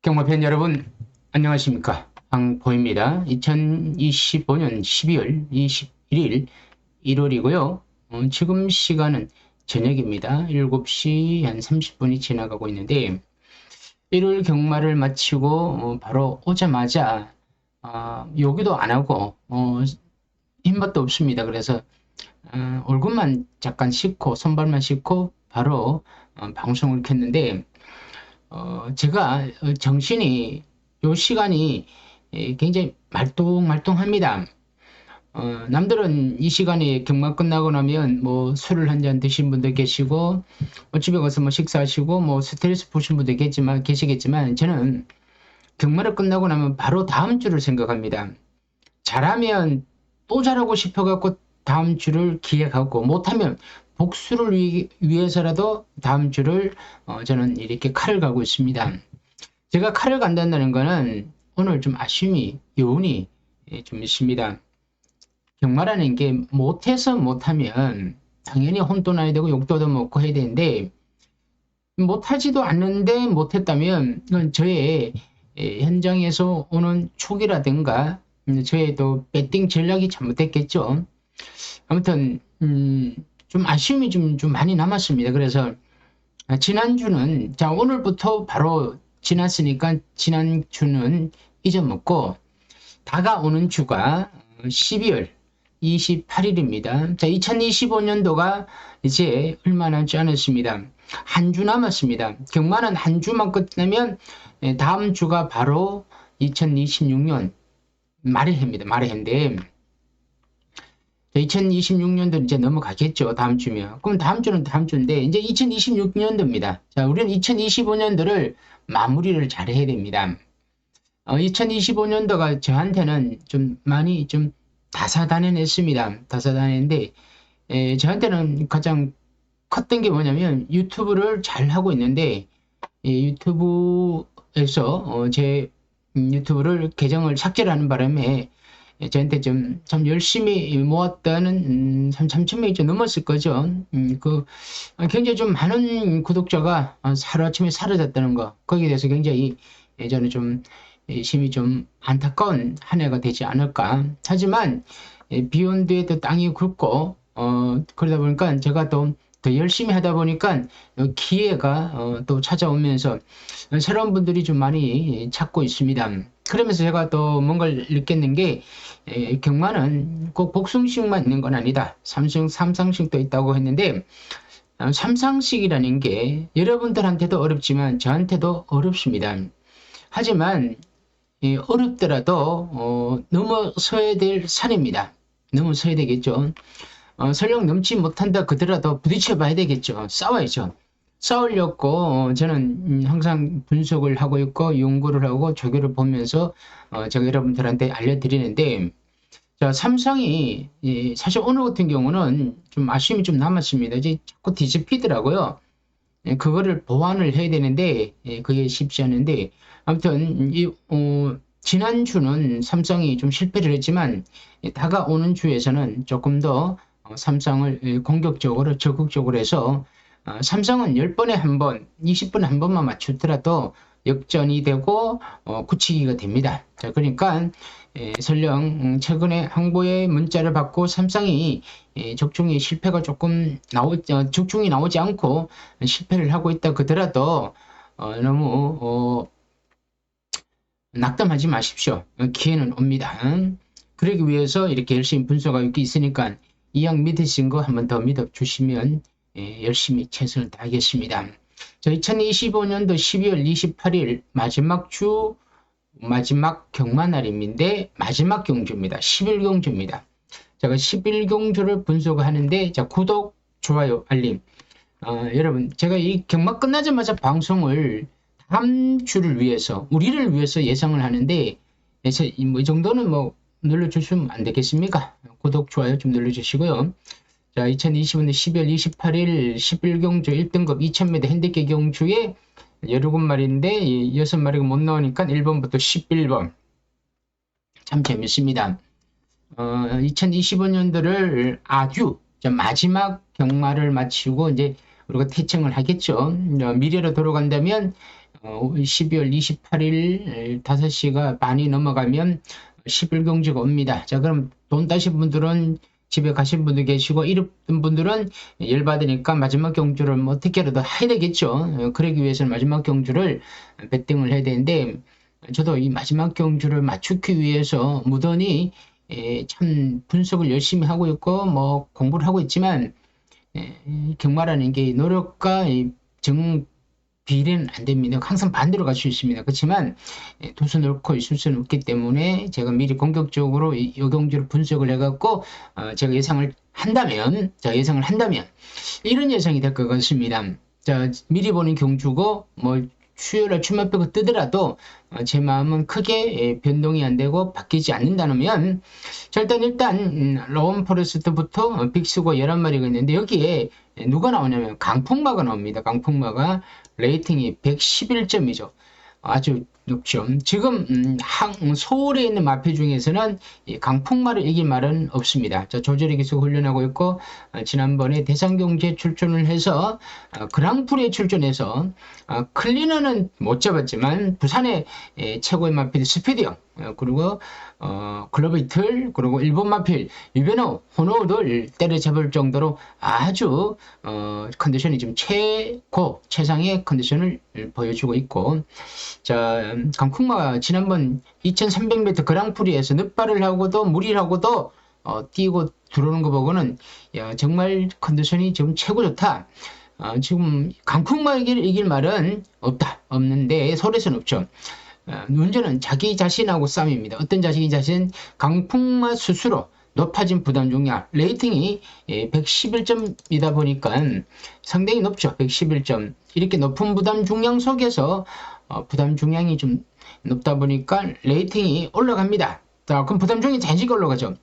경마팬 여러분 안녕하십니까, 황보입니다. 2025년 12월 21일 일요일이고요. 지금 시간은 저녁입니다. 7시 한 30분이 지나가고 있는데, 일요일 경마를 마치고 바로 오자마자 요기도 안 하고 힘맛도 없습니다. 그래서 얼굴만 잠깐 씻고 손발만 씻고 바로 방송을 켰는데, 제가 정신이 요 시간이 굉장히 말똥말똥합니다. 남들은 이 시간에 경마 끝나고 나면 뭐 술을 한 잔 드신 분도 계시고, 집에 가서 뭐 식사하시고 뭐 스트레스 푸신 분도 계시겠지만, 저는 경마를 끝나고 나면 바로 다음 주를 생각합니다. 잘하면 또 잘하고 싶어갖고 다음 주를 기약하고, 못하면 복수를 위해서라도 다음 주를 저는 이렇게 칼을 가고 있습니다. 제가 칼을 간다는 거는 오늘 좀 아쉬움이, 여운이 좀 있습니다. 경마라는 게 못해서 못하면 당연히 혼도 나야 되고 욕도 얻어먹고 해야 되는데, 못하지도 않는데 못했다면 그건 저의 현장에서 오는 촉이라든가 저의 또 배팅 전략이 잘못됐겠죠. 아무튼 좀 아쉬움이 좀 많이 남았습니다. 그래서 지난주는, 자, 오늘부터 바로 지났으니까 지난주는 잊어먹고, 다가오는 주가 12월 28일입니다. 자, 2025년도가 이제 얼마 남지 않았습니다. 한 주 남았습니다. 경마는 한 주만 끝나면 다음 주가 바로 2026년 말의 해입니다. 말의 해인데, 2026년도 이제 넘어가겠죠. 다음 주면. 그럼 다음 주는 다음 주인데, 이제 2026년도입니다. 자, 우리는 2025년도를 마무리를 잘 해야 됩니다. 2025년도가 저한테는 좀 많이 좀 다사다난했습니다. 다사다난했는데, 저한테는 가장 컸던 게 뭐냐면, 유튜브를 잘 하고 있는데, 유튜브에서 제 유튜브를 계정을 삭제를 하는 바람에 저한테 좀 열심히 모았다는 3,000명이 좀 넘었을 거죠. 굉장히 좀 많은 구독자가 하루아침에 사라졌다는 거, 거기에 대해서 굉장히 저는 좀 심히 좀 안타까운 한 해가 되지 않을까. 하지만 비온 뒤에도 땅이 굵고 그러다 보니까 제가 또 더 열심히 하다 보니까 기회가 또 찾아오면서 새로운 분들이 좀 많이 찾고 있습니다. 그러면서 제가 또 뭔가를 느꼈는 게, 경마는 꼭 복숭식만 있는 건 아니다. 삼상식도 있다고 했는데, 삼상식이라는 게 여러분들한테도 어렵지만 저한테도 어렵습니다. 하지만 어렵더라도 넘어서야 될 산입니다. 넘어서야 되겠죠. 설령 넘지 못한다 그더라도 부딪혀 봐야 되겠죠. 싸워야죠. 싸우려고 저는 항상 분석을 하고 있고 연구를 하고 조교를 보면서 제가 여러분들한테 알려드리는데, 자, 삼성이 사실 오늘 같은 경우는 좀 아쉬움이 좀 남았습니다. 이제 자꾸 뒤집히더라고요. 그거를 보완을 해야 되는데 그게 쉽지 않은데, 아무튼 지난주는 삼성이 좀 실패를 했지만 다가오는 주에서는 조금 더 삼성을 공격적으로 적극적으로 해서, 삼성은 10번에 한 번, 20번에 한 번만 맞추더라도 역전이 되고 굳히기가 됩니다. 자, 그러니까 설령 최근에 항보의 문자를 받고 삼성이 적중이 실패가 조금 적중이 나오지 않고 실패를 하고 있다 그러더라도 너무 낙담하지 마십시오. 기회는 옵니다. 그러기 위해서 이렇게 열심히 분석하고 있으니까 이왕 믿으신 거 한 번 더 믿어주시면 열심히 최선을 다하겠습니다. 저 2025년도 12월 28일 마지막 주 마지막 경마날인데 마지막 경주입니다. 11경주입니다. 제가 11경주를 분석하는데 자, 구독, 좋아요, 알림. 여러분, 제가 이 경마 끝나자마자 방송을 다음 주를 위해서, 우리를 위해서 예상을 하는데, 이 정도는 뭐 눌러주시면 안 되겠습니까? 구독, 좋아요 좀 눌러주시고요. 자, 2025년 12월 28일 11경주 1등급 2000m 핸디캡 경주에 17마리인데 6마리가 못 나오니까 1번부터 11번. 참 재밌습니다. 2025년도를 아주 마지막 경마를 마치고 이제 우리가 퇴청을 하겠죠. 미래로 돌아간다면 12월 28일 5시가 반이 넘어가면 11경주가 옵니다. 자, 그럼 돈 따신 분들은 집에 가신 분도 계시고 이런 분들은 열받으니까 마지막 경주를 뭐 어떻게라도 해야 되겠죠. 그러기 위해서는 마지막 경주를 베팅을 해야 되는데 저도 이 마지막 경주를 맞추기 위해서 무던히 참 분석을 열심히 하고 있고 뭐 공부를 하고 있지만 경마라는 게 노력과 비례는 안 됩니다. 항상 반대로 갈 수 있습니다. 그렇지만 두 손 옳고 있을 수는 없기 때문에 제가 미리 공격적으로 이 경주를 분석을 해갖고 제가 예상을 한다면 이런 예상이 될 것 같습니다. 자, 미리 보는 경주고 뭐 수요일날 주말표가 뜨더라도 제 마음은 크게 변동이 안 되고 바뀌지 않는다면 자, 일단 로운 포레스트부터 빅스고 11마리가 있는데 여기에 누가 나오냐면 강풍마가 나옵니다. 강풍마가 레이팅이 111점이죠. 아주 높죠. 지금 서울에 있는 마필 중에서는 이 강풍마를 이길 말은 없습니다. 자, 조절이 계속 훈련하고 있고 지난번에 대상경주에 출전을 해서 그랑프리에 출전해서 클리너는 못 잡았지만 부산의 최고의 마필 스피디형 그리고 글로벌 이틀 그리고 일본 마필 유베노 호노우를 때려잡을 정도로 아주 컨디션이 좀 최상의 컨디션을 보여주고 있고 자 강풍마가 지난번 2300m 그랑프리에서 늑발을 하고도 무리를 하고도 뛰고 들어오는 거 보고는 야, 정말 컨디션이 지금 최고 좋다. 지금 강풍마 이길 말은 없는데 서울에서는 없죠. 문제는 자기 자신하고 싸움입니다. 어떤 자기 자신? 강풍마 스스로 높아진 부담 중량 레이팅이 111점이다 보니까 상당히 높죠. 111점. 이렇게 높은 부담 중량 속에서 부담 중량이 좀 높다 보니까 레이팅이 올라갑니다. 자, 그럼 부담 중량이 자연스럽게 올라가죠.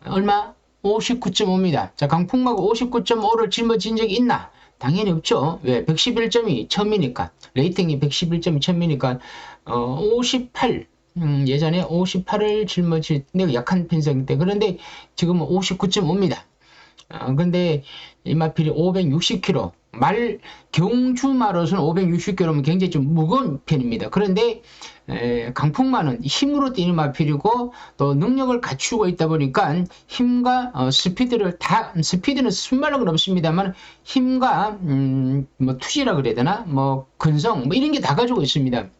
얼마? 59.5입니다. 자, 강풍마가 59.5를 짊어진 적이 있나? 당연히 없죠. 왜? 111점이 처음이니까. 레이팅이 111점이 처음이니까 58 예전에 58을 짊어질 내가 약한 편성일 때 그런데 지금은 59.5입니다. 근데 이 마필이 560kg 말 경주마로서는 560kg면 굉장히 좀 무거운 편입니다. 그런데 강풍마는 힘으로 뛰는 마필이고 또 능력을 갖추고 있다 보니까 힘과 스피드는 순발력은 없습니다만 힘과 뭐 투지라 그래야 되나 뭐 근성 뭐 이런 게 다 가지고 있습니다.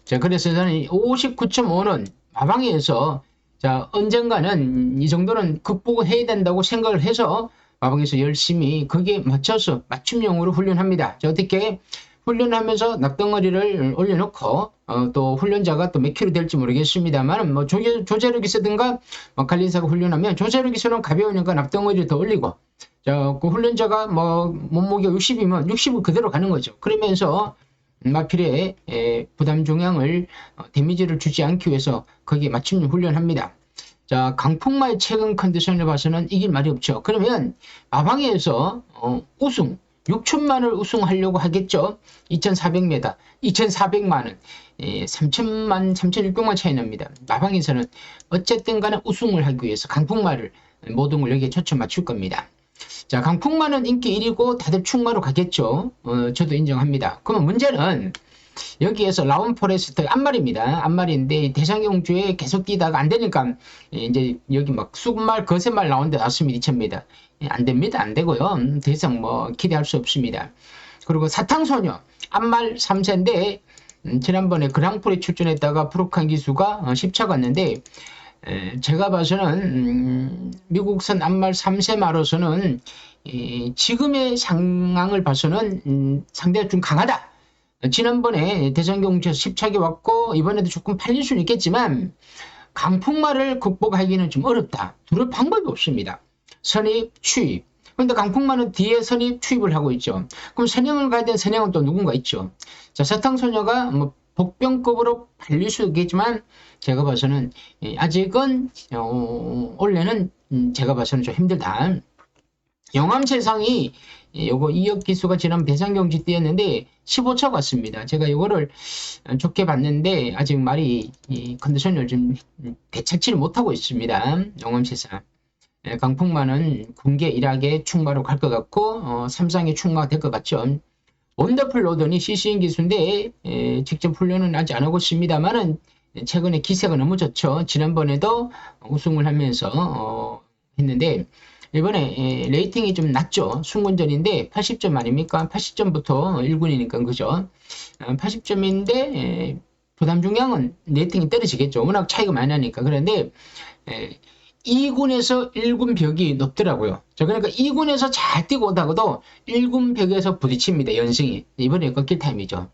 자, 그래서 저는 59.5는 마방에서 자, 언젠가는 이 정도는 극복을 해야 된다고 생각을 해서 마방에서 열심히 거기에 맞춰서 맞춤형으로 훈련합니다. 자, 어떻게 훈련하면서 낙덩어리를 올려놓고 또 훈련자가 또 몇 킬로 될지 모르겠습니다만 뭐 조제력 기세든가 갈린사가 훈련하면 조제력 기세는 가벼우니까 낙덩어리를 더 올리고 자, 그 훈련자가 뭐 몸무게가 60이면 60을 그대로 가는 거죠. 그러면서 마필의 부담 중량을 데미지를 주지 않기 위해서 거기에 맞춤 훈련합니다. 자, 강풍마의 최근 컨디션을 봐서는 이길 말이 없죠. 그러면 마방에서 우승 6천만을 우승하려고 하겠죠. 2400m 2400만원 3000만 3600만 차이 납니다. 마방에서는 어쨌든 간에 우승을 하기 위해서 강풍마를 모든 걸 여기에 초점 맞출 겁니다. 자, 강풍마는 인기 1위고 다들 충마로 가겠죠. 저도 인정합니다. 그러면 문제는 여기에서 라운 포레스트 앞말입니다. 앞말인데 대상경주에 계속 뛰다가 안 되니까 이제 여기 막 쑥말 거세말 나오는데 나왔으면 2000m 안 됩니다. 안 되고요. 더 이상 뭐 기대할 수 없습니다. 그리고 사탕소녀 앞말 3세인데 지난번에 그랑프리 출전했다가 프로칸 기수가 10차 갔는데 제가 봐서는 미국산 앞말 3세 마로서는 지금의 상황을 봐서는 상대가 좀 강하다. 지난번에 대장경주에서 10차게 왔고 이번에도 조금 팔릴 수는 있겠지만 강풍마를 극복하기는 좀 어렵다. 두를 방법이 없습니다. 선입, 추입. 그런데 강풍마는 뒤에 선입, 추입을 하고 있죠. 그럼 선행을 가야 되는 선행은 또 누군가 있죠. 자, 사탕소녀가 뭐 복병급으로 팔릴 수 있겠지만 제가 봐서는 아직은 원래는 제가 봐서는 좀 힘들다. 영암세상이 요거 2억 기수가 지난 배상경지 뛰었는데 15차 같습니다. 제가 이거를 좋게 봤는데 아직 말이 이 컨디션을 좀 되찾지를 못하고 있습니다. 영암세상. 강풍만은 군계 1학에 충마로 갈 것 같고 삼상에 충마가 될 것 같죠. 원더풀 로던이 CC인 기수인데 직접 훈련은 아직 안 하고 있습니다만은 최근에 기세가 너무 좋죠. 지난번에도 우승을 하면서 했는데 이번에 레이팅이 좀 낮죠. 순군전인데 80점 아닙니까? 80점부터 1군이니까 그죠? 80점인데 부담 중량은 레이팅이 떨어지겠죠. 워낙 차이가 많이 나니까. 그런데 2군에서 1군 벽이 높더라고요. 자, 그러니까 2군에서 잘 뛰고 오다가도 1군 벽에서 부딪힙니다. 연승이. 이번에 꺾일 타임이죠.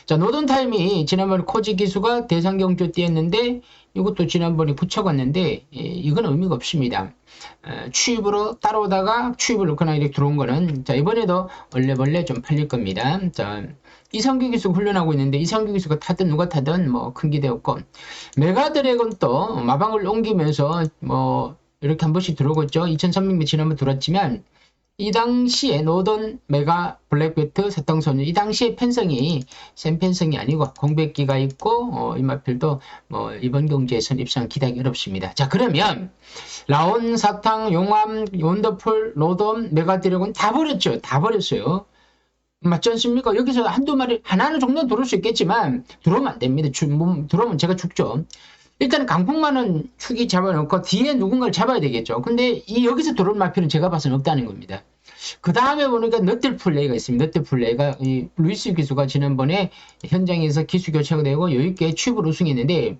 자, 노던 타임이 지난번에 코지 기수가 대상경주 뛰었는데 이것도 지난번에 붙여갔는데 이건 의미가 없습니다. 추입으로 따라오다가 추입을 넣거나 이렇게 들어온 거는 자, 이번에도 원래벌레 좀 팔릴 겁니다. 자, 이상규 기수 훈련하고 있는데 이상규 기수가 타든 누가 타든 뭐 큰 기대 없고 메가드래곤 또 마방을 옮기면서 뭐 이렇게 한 번씩 들어오고 있죠. 2300명 지난번 들었지만 이 당시에 노던 메가 블랙벨트 사탕소녀 이 당시에 편성이 센 편성이 아니고 공백기가 있고 이마필도 뭐 이번 경기에서는 입상 기대하기 어렵습니다. 자, 그러면 라온, 사탕, 용암, 원더풀, 노던, 메가드래곤 다 버렸죠. 다 버렸어요. 맞지 않습니까? 여기서 한두 마리 하나는 정도는 들어올 수 있겠지만 들어오면 안 됩니다. 들어오면 제가 죽죠. 일단 강풍만은 축이 잡아놓고 뒤에 누군가를 잡아야 되겠죠. 근데 이 여기서 들어올 마필은 제가 봐서는 없다는 겁니다. 그 다음에 보니까 너틀 플레이가 있습니다. 너틀 플레이가 이 루이스 기수가 지난번에 현장에서 기수 교체가 되고 여유있게 취입을 우승했는데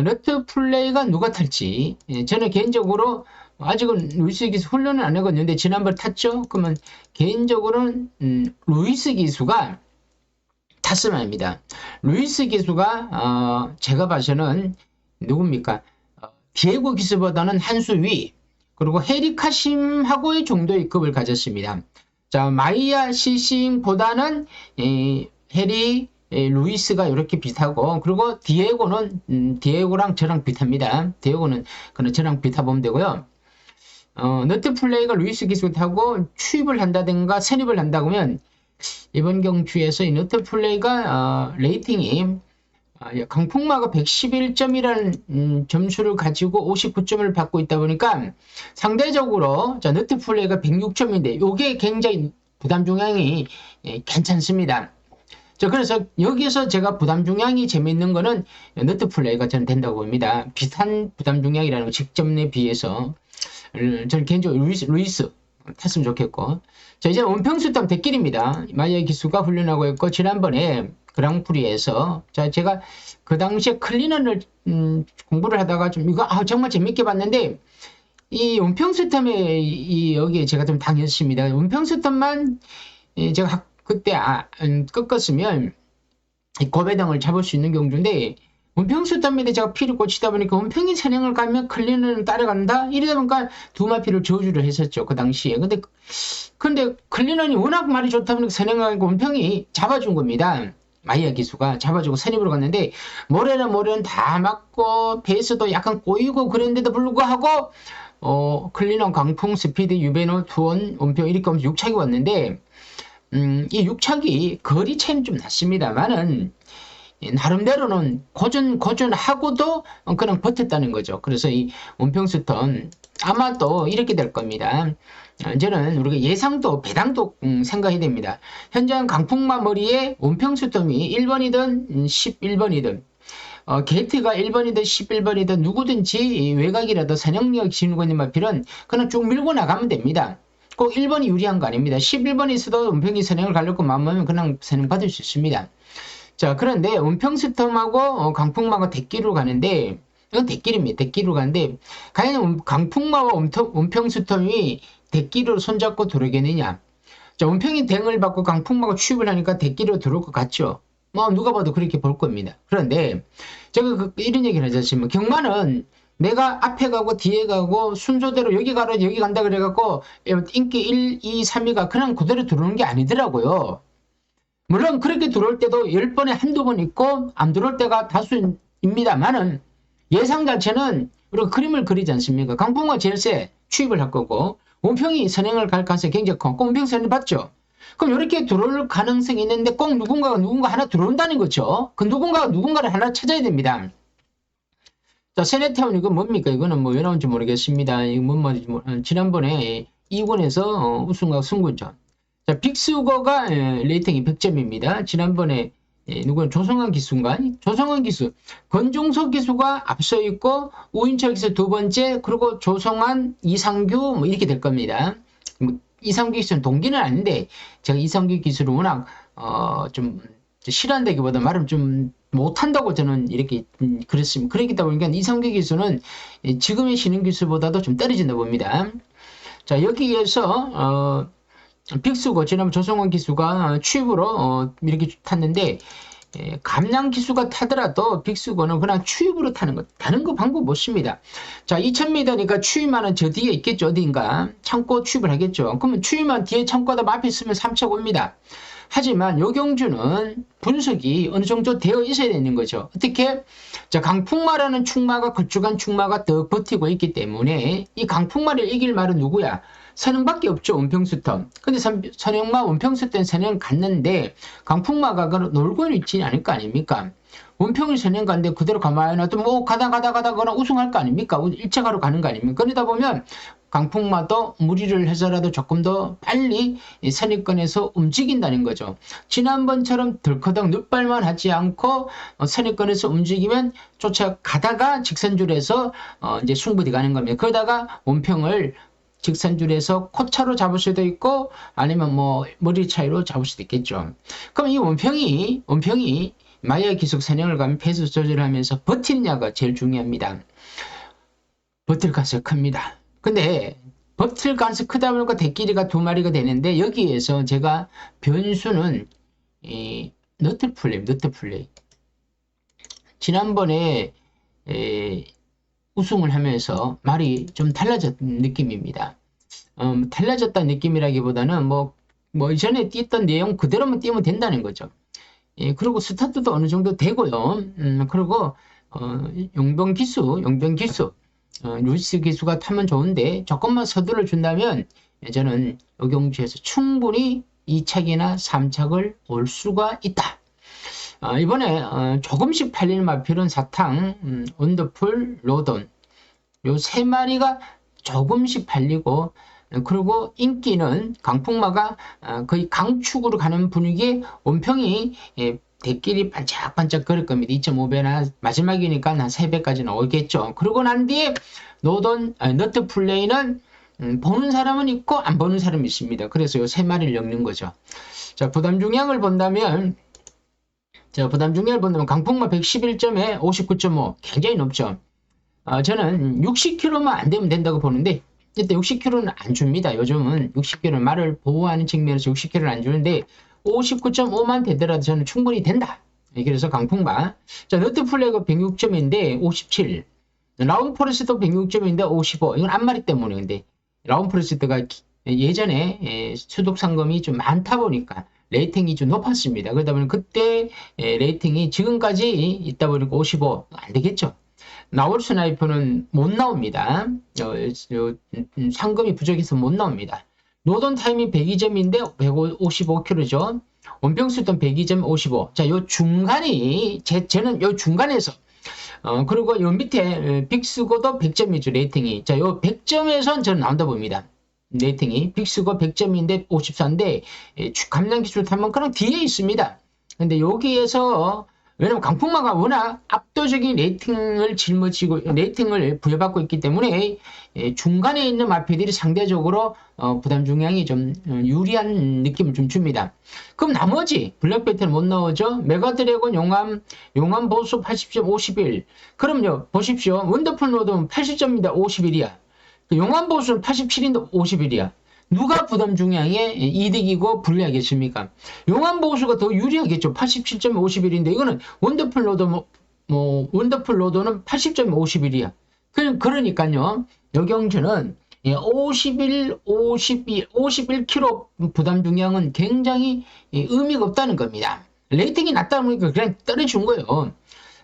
너틀 플레이가 누가 탈지 저는 개인적으로 아직은 루이스 기수 훈련을 안 해봤는데 지난번 탔죠. 그러면 개인적으로는 루이스 기수가 탔으면 합니다. 루이스 기수가 제가 봐서는 누굽니까? 디에고 기수보다는 한 수 위, 그리고 해리 카심하고의 정도의 급을 가졌습니다. 자, 마이야 시싱보다는 해리 루이스가 이렇게 비슷하고, 그리고 디에고는 디에고랑 저랑 비슷합니다. 디에고는 그냥 저랑 비슷하 보면 되고요. 너트 플레이가 루이스 기수 타고 추입을 한다든가 선입을 한다고 하면 이번 경주에서 이 너트 플레이가 레이팅이 강풍마가 111점이라는 점수를 가지고 59점을 받고 있다 보니까 상대적으로 자, 너트 플레이가 106점인데 이게 굉장히 부담 중량이 괜찮습니다. 자, 그래서 여기서 제가 부담 중량이 재미있는 거는 너트 플레이가 저는 된다고 봅니다. 비슷한 부담 중량이라는 거 직점에 비해서 저는 개인적으로 루이스 탔으면 좋겠고. 자, 이제 원평수탐 대길입니다. 마이야 기수가 훈련하고 있고 지난번에 그랑프리에서 자, 제가 그 당시에 클리너를 공부를 하다가 좀 이거 정말 재밌게 봤는데 이 원평수탐에 여기에 제가 좀 당했습니다. 원평수탐만 제가 그때 꺾었으면 고배당을 잡을 수 있는 경주인데 원평수탐에 제가 피를 꽂히다 보니까 원평이 선행을 가면 클리너를 따라간다 이러다 보니까 두 마피를 저주를 했었죠. 그 당시에. 근데 클리너이 워낙 말이 좋다 보니까 선행을 가니까 원평이 잡아준 겁니다. 마이야 기수가 잡아주고 선입으로 갔는데 모래는 다 맞고 페이스도 약간 꼬이고 그랬는데도 불구하고 클리너, 강풍, 스피드, 유베노, 투원, 원평 이렇게 하면서 6착이 왔는데 이 6착이 거리 차이는 좀 났습니다만은 나름대로는 고전하고도 그냥 버텼다는 거죠. 그래서 이 원평스턴 아마도 이렇게 될 겁니다. 저는 우리가 예상도 배당도 생각해야 됩니다. 현장 강풍마 머리에 원평스톰이 1번이든 11번이든 게이트가 1번이든 11번이든 누구든지 외곽이라도 선형력 지니고 있는 마필은 그냥 쭉 밀고 나가면 됩니다. 꼭 1번이 유리한 거 아닙니다. 11번이 있어도 원평이 선행을 가려고 마음먹으면 그냥 선행 받을 수 있습니다. 자, 그런데 원평스톰하고 강풍마가 대끼로 가는데 이건 대끼입니다. 대끼로 가는데 과연 강풍마와 원평스톰이 대끼로 손잡고 들어오겠느냐? 자, 원평이 대응을 받고 강풍마가 추입을 하니까 대기로 들어올 것 같죠. 뭐 누가 봐도 그렇게 볼 겁니다. 그런데 제가 이런 얘기를 하지 않습니까? 경마는 내가 앞에 가고 뒤에 가고 순서대로 여기 가라 여기 간다 그래갖고 인기 1, 2, 3위가 그냥 그대로 들어오는 게 아니더라고요. 물론 그렇게 들어올 때도 10번에 한두 번 있고 안 들어올 때가 다수입니다만은 예상 자체는 우리가 그림을 그리지 않습니까? 강풍마가 제일 세 추입을 할 거고 원평이 선행을 갈 가능성이 굉장히 커. 원평 선행 봤죠? 그럼 이렇게 들어올 가능성이 있는데 꼭 누군가 하나 들어온다는 거죠. 그 누군가를 하나 찾아야 됩니다. 자, 세네타운 이거 뭡니까? 이거는 뭐 왜 나온지 모르겠습니다. 이거 지난번에 2군에서 우승과 승군전. 자, 빅스거가 레이팅이 100점입니다. 지난번에 누구는 조성환 기수인가? 조성환 기수. 권종석 기수가 앞서 있고 우인철 기수 두 번째, 그리고 조성환, 이상규 뭐 이렇게 될 겁니다. 뭐 이상규 기수는 동기는 아닌데 제가 이상규 기수를 워낙 좀 싫어한다기보다 말을 좀 못한다고 저는 이렇게 그랬습니다. 그렇기 보니까 이상규 기수는 지금의 신인 기수보다도 좀 떨어진다 봅니다. 자, 여기에서 빅스고 지난번 조성원 기수가 추입으로 이렇게 탔는데 감량 기수가 타더라도 빅스고는 그냥 추입으로 타는 것 다른 거 방법 없습니다. 자, 2000m니까 추입만은 저 뒤에 있겠죠. 어딘가 창고 추입을 하겠죠. 그러면 추입만 뒤에 창고다 앞에 있으면 3차 옵니다. 하지만 요경주는 분석이 어느 정도 되어 있어야 되는 거죠. 어떻게? 자, 강풍마라는 충마가 걸쭉한 충마가 더 버티고 있기 때문에 이 강풍마를 이길 말은 누구야? 선행밖에 없죠. 원평수턴. 근데 선행마 원평수턴 선행 갔는데 강풍마가 놀고 있지 않을 거 아닙니까? 원평이 선행 갔는데 그대로 가만히 놔두면 뭐 가다 그냥 우승할 거 아닙니까? 일차가로 가는 거 아닙니까? 그러다 보면 강풍마도 무리를 해서라도 조금 더 빨리 선입권에서 움직인다는 거죠. 지난번처럼 덜커덕 눕발만 하지 않고 선입권에서 움직이면 쫓아가다가 직선줄에서 이제 승부디 가는 겁니다. 그러다가 원평을 직선줄에서 코차로 잡을 수도 있고 아니면 뭐 머리 차이로 잡을 수도 있겠죠. 그럼 이 원평이 마야 기속 선행을 가면 페이스 조절을 하면서 버티느냐가 제일 중요합니다. 버틸 가능성이 큽니다. 근데 버틸 가능성이 크다 보니까 대끼리가 두 마리가 되는데 여기에서 제가 변수는 너트 플레이. 지난번에 우승을 하면서 말이 좀 달라졌던 느낌입니다. 달라졌다는 느낌이라기보다는 뭐 이전에 뛰었던 내용 그대로만 뛰면 된다는 거죠. 그리고 스타트도 어느 정도 되고요. 그리고 용병 기수 루이스 기수가 타면 좋은데 조금만 서두를 준다면 저는 요경주에서 충분히 2착이나 3착을 올 수가 있다. 이번에 조금씩 팔리는 마필은 사탕, 원더풀, 로돈 요 세 마리가 조금씩 팔리고 그리고 인기는 강풍마가 거의 강축으로 가는 분위기에 원평이 대끼리 반짝반짝 거릴 겁니다. 2.5배나 마지막이니까 한 3배까지 나오겠죠. 그러고 난 뒤에 너트 플레이는 보는 사람은 있고 안 보는 사람이 있습니다. 그래서 요 세 마리를 엮는 거죠. 자, 부담 중량을 본다면 강풍마 111점에 59.5 굉장히 높죠. 저는 60kg만 안 되면 된다고 보는데 일단 60kg는 안 줍니다. 요즘은 60kg 말을 보호하는 측면에서 60kg를 안 주는데 59.5만 되더라도 저는 충분히 된다. 그래서 강풍마. 자, 너트 플레이가 106점인데 57. 라운포레스트도 106점인데 55. 이건 앞마리 때문에 근데 라운포레스트가 예전에 수독 상금이 좀 많다 보니까 레이팅이 좀 높았습니다. 그러다 보니 그때 레이팅이 지금까지 있다 보니까 55 안 되겠죠. 나올 스나이퍼는 못 나옵니다. 상금이 부족해서 못 나옵니다. 노던 타임이 102점인데 155km죠. 원평수던 102점 55. 자, 요 중간이 저는 요 중간에서 그리고 요 밑에 빅스고도 100점이죠. 레이팅이. 자, 요 100점에선 저는 나온다 봅니다. 레이팅이 빅스고 100점인데 54인데 감량 기술 타면 그냥 뒤에 있습니다. 근데 여기에서 왜냐면 강풍마가 워낙 압도적인 레이팅을 부여받고 있기 때문에 중간에 있는 마필들이 상대적으로 부담 중량이 좀 유리한 느낌을 좀 줍니다. 그럼 나머지 블랙벨트는 못 나오죠. 메가드래곤 용암 보수 80점 51. 그럼요 보십시오. 원더풀 노드는 80점입니다. 51이야. 용암 보수는 87인데 51이야. 누가 부담 중량에 이득이고 불리하겠습니까? 용암 보수가 더 유리하겠죠. 87.51인데 이거는 원더풀 로더 원더풀 로더는 80.51이야. 그러니까요. 이 경주는 51kg 부담 중량은 굉장히 의미가 없다는 겁니다. 레이팅이 낮다 보니까 그냥 떨어진 거예요.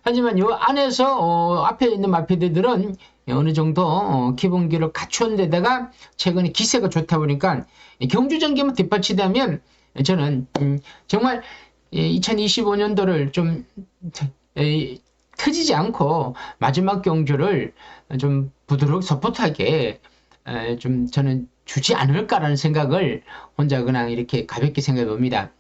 하지만 이 안에서 앞에 있는 마피드들은 어느 정도 기본기를 갖춘 데다가 최근에 기세가 좋다 보니까 경주 전기만 뒷받치다면 저는 정말 2025년도를 좀 터지지 않고 마지막 경주를 좀 부드럽게 서포트하게 좀 저는 주지 않을까라는 생각을 혼자 그냥 이렇게 가볍게 생각해 봅니다.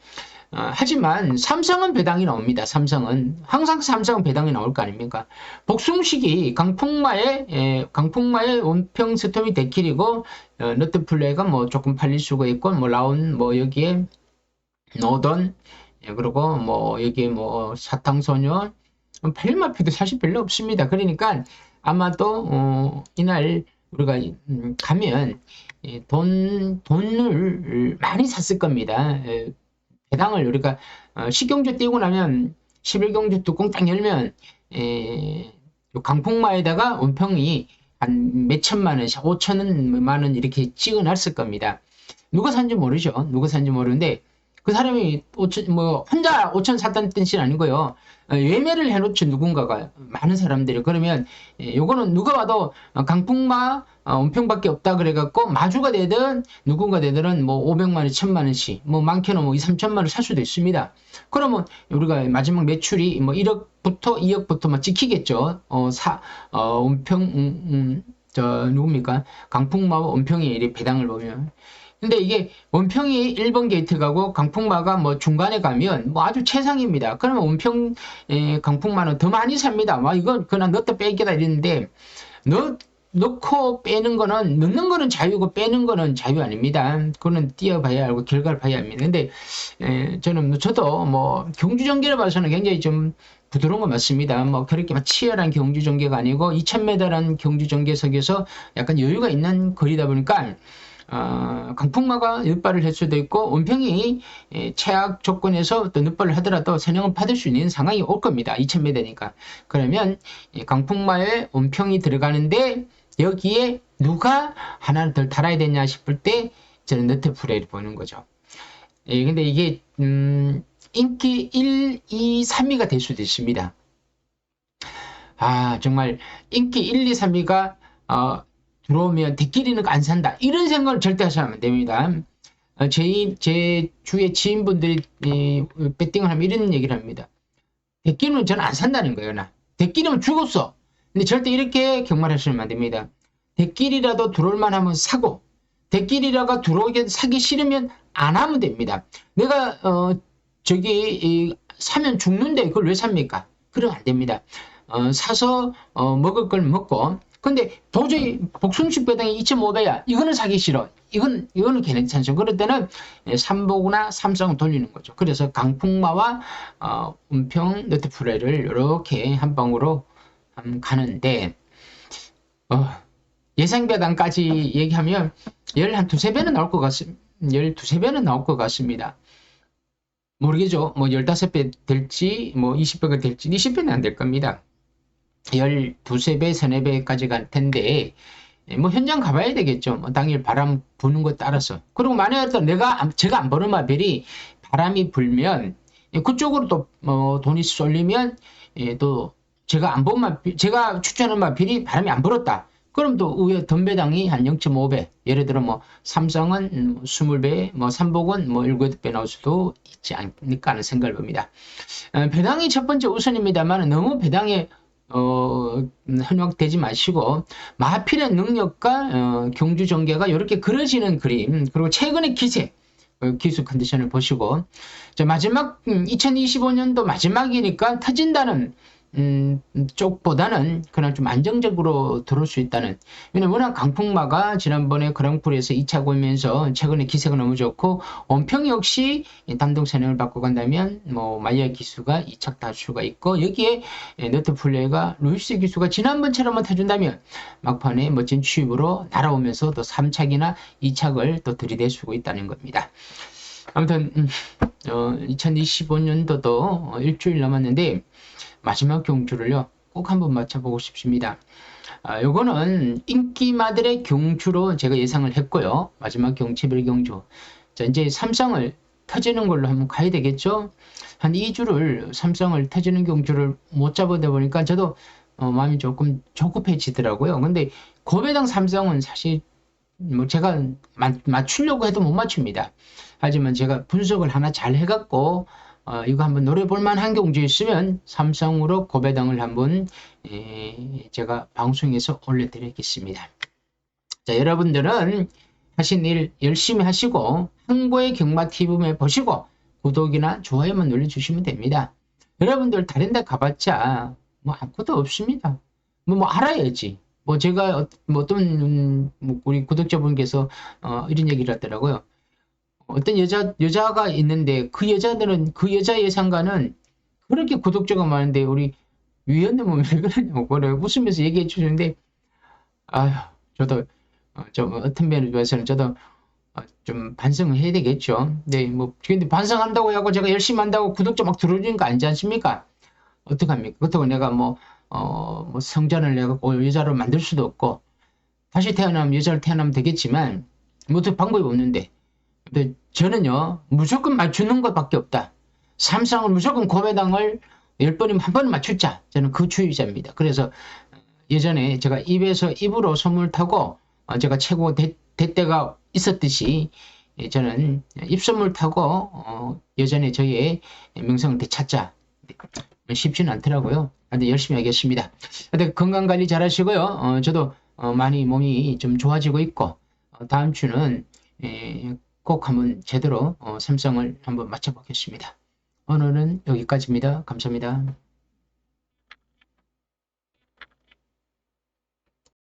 하지만 삼성은 배당이 나옵니다. 삼성은 항상 삼성은 배당이 나올 거 아닙니까? 복숭식이 강풍마의 온평 스톰이 데킬이고 너트플레이가 뭐 조금 팔릴 수가 있고 뭐 라운 뭐 여기에 노던 그리고 뭐 여기에 뭐 사탕소년 팔릴 마피도 사실 별로 없습니다. 그러니까 아마도 이날 우리가 가면 돈을 많이 샀을 겁니다. 배당을 우리가 식경주 띄고 나면 11경주 뚜껑 딱 열면 강풍마에다가 온평이 한 몇천만 원, 5천만 원 이렇게 찍어놨을 겁니다. 누가 산지 모르죠. 누가 산지 모르는데 그 사람이 5천, 뭐 혼자 5천 샀다는 뜻이 아니고요. 예매를 해놓죠. 누군가가 많은 사람들이. 그러면 요거는 누가 봐도 강풍마 온평밖에 없다 그래갖고 마주가 되든 누군가 되든 뭐 500만 원, 1000만 원씩 뭐 많게는 뭐 2, 3천만 원 살 수도 있습니다. 그러면 우리가 마지막 매출이 뭐 1억부터 2억부터 막 찍히겠죠. 온평 누굽니까? 강풍마와 온평이 이렇게 배당을 보면. 근데 이게 온평이 1번 게이트 가고 강풍마가 뭐 중간에 가면 뭐 아주 최상입니다. 그러면 온평 강풍마는 더 많이 삽니다. 막 이건 그냥 넣다 빼기다 이랬는데 넣고 빼는 거는 넣는 거는 자유고 빼는 거는 자유 아닙니다. 그거는 뛰어봐야 알고 결과를 봐야 합니다. 근데 저도 뭐 경주 전개를 봐서는 굉장히 좀 부드러운 거 맞습니다. 뭐 그렇게 막 치열한 경주 전개가 아니고 2000m란 경주 전개석에서 약간 여유가 있는 거리다 보니까 강풍마가 늦발을 할 수도 있고 온평이 최악 조건에서 또 늦발을 하더라도 선행을 받을 수 있는 상황이 올 겁니다. 2000m니까. 그러면 강풍마에 온평이 들어가는데 여기에 누가 하나를 더 달아야 되냐 싶을 때 저는 너트플레이를 보는 거죠. 근데 이게 인기 1, 2, 3위가 될 수도 있습니다. 정말 인기 1, 2, 3위가 들어오면 대끼리는 안 산다. 이런 생각을 절대 하시면 안 됩니다. 제 주위의 지인분들이 배팅을 하면 이런 얘기를 합니다. 대끼리는 저는 안 산다는 거예요. 대끼리면 죽었어. 근데 절대 이렇게 경말하시면 안 됩니다. 대끼리라도 들어올만 하면 사고, 대끼리라가 들어오게 사기 싫으면 안 하면 됩니다. 내가 사면 죽는데 그걸 왜 삽니까? 그러면 안 됩니다. 사서 먹을 걸 먹고, 근데 도저히 복숭식 배당이 2.5배야. 이거는 사기 싫어. 이거는 괜찮죠. 그럴 때는 삼보구나 삼성을 돌리는 거죠. 그래서 강풍마와 온평 너트플레이를 이렇게 한 방으로 가는데 예상 배당까지 얘기하면 한 두세 배는 나올 것 같습니다. 12배는 나올 것 같습니다. 모르겠죠. 뭐 15배 될지 뭐 20배가 될지 20배는 안 될 겁니다. 12배, 3배까지 갈 텐데, 뭐, 현장 가봐야 되겠죠. 뭐, 당일 바람 부는 것 따라서. 그리고 만약에 또 제가 안 보는 마필이 바람이 불면, 그쪽으로 또, 돈이 쏠리면, 또, 제가 추천하는 마필이 바람이 안 불었다. 그럼 또, 의외 덤배당이 한 0.5배. 예를 들어, 뭐, 삼성은 20배, 뭐, 삼복은 뭐, 7, 8배 나올 수도 있지 않을까 하는 생각을 봅니다. 배당이 첫 번째 우선입니다만, 너무 배당에 현혹되지 마시고 마필의 능력과 경주 전개가 이렇게 그려지는 그림 그리고 최근의 기세 기술 컨디션을 보시고 마지막 2025년도 마지막이니까 터진다는 쪽보다는 그냥 좀 안정적으로 들어올 수 있다는. 왜냐면 워낙 강풍마가 지난번에 그랑프리에서 2차 골면서 최근에 기세가 너무 좋고, 원평 역시 단독 선행을 받고 간다면 뭐 마이야 기수가 2착 탈 수가 있고, 여기에 너트플레이가 루이스 기수가 지난번처럼만 타준다면 막판에 멋진 추입으로 날아오면서 또 3착이나 2착을 또 들이댈 수가 있다는 겁니다. 아무튼 2025년도도 일주일 남았는데 마지막 경주를요 꼭 한번 맞춰보고 싶습니다. 요거는 인기마들의 경주로 제가 예상을 했고요. 마지막 경치별 경주. 자, 이제 삼성을 터지는 걸로 한번 가야 되겠죠. 한 2주를 삼성을 터지는 경주를 못 잡아다 보니까 저도 마음이 조금 조급해지더라고요. 근데 고배당 삼성은 사실 뭐 제가 맞추려고 해도 못 맞춥니다. 하지만 제가 분석을 하나 잘 해갖고 이거 한번 노려볼 만한 경주 있으면 삼성으로 고배당을 한번 제가 방송에서 올려드리겠습니다. 자, 여러분들은 하신 일 열심히 하시고 항고의 경마TV에 보시고 구독이나 좋아요만 눌러주시면 됩니다. 여러분들 다른 데 가봤자 뭐 아무것도 없습니다. 뭐 알아야지. 뭐 제가 뭐 어떤 우리 구독자분께서 이런 얘기를 하더라고요. 어떤 여자가 있는데 그 여자들은 그 여자 예상가는 그렇게 구독자가 많은데 우리 위원님은 왜 그러냐고 그래 웃으면서 얘기해 주시는데 아휴 저도 좀 어떤 면에서는 저도 좀 반성을 해야 되겠죠. 네, 뭐 근데 반성한다고 하고 제가 열심히 한다고 구독자 막 들어오는 거 아니지 않습니까? 어떡합니까? 그렇다고 내가 뭐 성전을 내가 여자로 만들 수도 없고 다시 태어나면 여자로 태어나면 되겠지만 뭐 어떻게 방법이 없는데. 근데 저는요 무조건 맞추는 것밖에 없다. 삼성을 무조건 고배당을 10번이면 한 번은 맞추자. 저는 그 주의자입니다. 그래서 예전에 제가 입에서 입으로 선물 타고 제가 최고 대때가 있었듯이 저는 입선물 타고 예전에 저희의 명성을 되찾자. 쉽지는 않더라고요. 근데 열심히 하겠습니다. 근데 건강관리 잘 하시고요. 저도 많이 몸이 좀 좋아지고 있고 다음 주는 꼭 한번 제대로 삼성을 한번 맞춰보겠습니다. 오늘은 여기까지입니다. 감사합니다.